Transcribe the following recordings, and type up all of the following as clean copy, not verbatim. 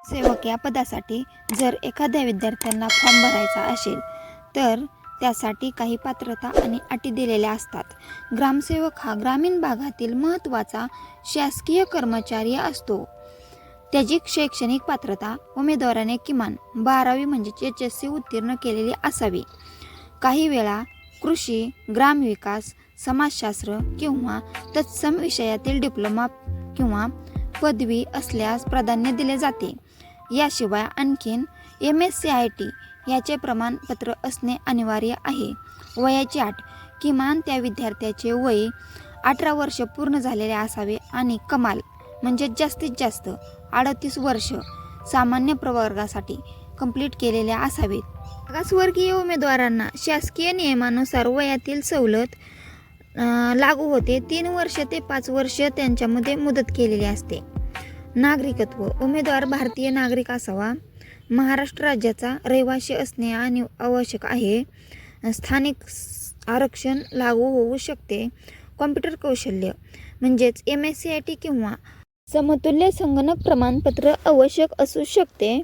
सेवक या पदासाठी जर एखाद्या विद्यार्थ्यांना फॉर्म भरायचा असेल तर त्यासाठी काही पात्रता आणि अटी दिलेल्या असतात. ग्रामसेवक हा ग्रामीण भागातील महत्त्वाचा शासकीय कर्मचारी असतो. त्याची शैक्षणिक पात्रता उमेदवाराने किमान 12वी म्हणजे HSC उत्तीर्ण केलेली असावी. काही वेळा कृषी, ग्रामविकास, समाजशास्त्र किंवा तत्सम विषयातील डिप्लोमा किंवा पदवी असल्यास प्राधान्य दिले जाते. याशिवाय आणखीन MSc याचे प्रमाणपत्र असणे अनिवार्य आहे. वयाची अट किमान त्या विद्यार्थ्याचे वय 18 वर्ष पूर्ण झालेले असावे आणि कमाल म्हणजे जास्तीत जास्त 38 वर्ष सामान्य प्रवर्गासाठी कंप्लीट केलेले असावेत. मागासवर्गीय उमेदवारांना शासकीय नियमानुसार वयातील सवलत लागू होते. 3 वर्ष ते 5 वर्ष त्यांच्यामध्ये मुदत केलेली असते. नागरिकत्व उमेदवार भारतीय नागरिक असावा. महाराष्ट्र राज्याचा रहिवासी असणे आवश्यक आहे. स्थानिक आरक्षण लागू होऊ शकते. कॉम्प्युटर कौशल्य म्हणजेच MSc किंवा समतुल्य संगणक प्रमाणपत्र आवश्यक असू शकते.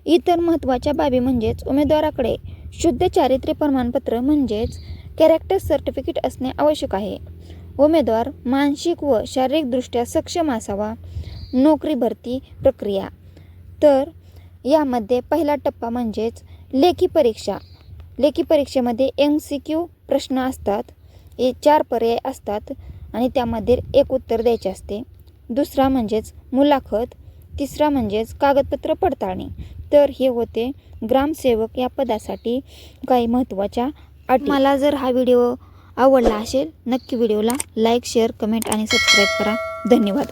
इतर महत्त्वाच्या बाबी म्हणजेच उमेदवाराकडे शुद्ध चारित्र्य प्रमाणपत्र म्हणजेच कॅरेक्टर सर्टिफिकेट असणे आवश्यक आहे. उमेदवार मानसिक व शारीरिकदृष्ट्या सक्षम असावा. नोकरी भरती प्रक्रिया तर यामध्ये पहिला टप्पा म्हणजेच लेखी परीक्षा. लेखी परीक्षेमध्ये MCQ प्रश्न असतात. 4 पर्याय असतात आणि त्यामध्ये एक उत्तर द्यायचे असते. दुसरा म्हणजेच मुलाखत. तिसरा म्हणजेच कागदपत्र पडताळणी. तर हे होते ग्रामसेवक या पदासाठी काही महत्त्वाच्या अटी. मला जर हा व्हिडिओ आवडला असेल नक्की व्हिडिओला लाईक, शेअर, कमेंट आणि सबस्क्राईब करा. धन्यवाद.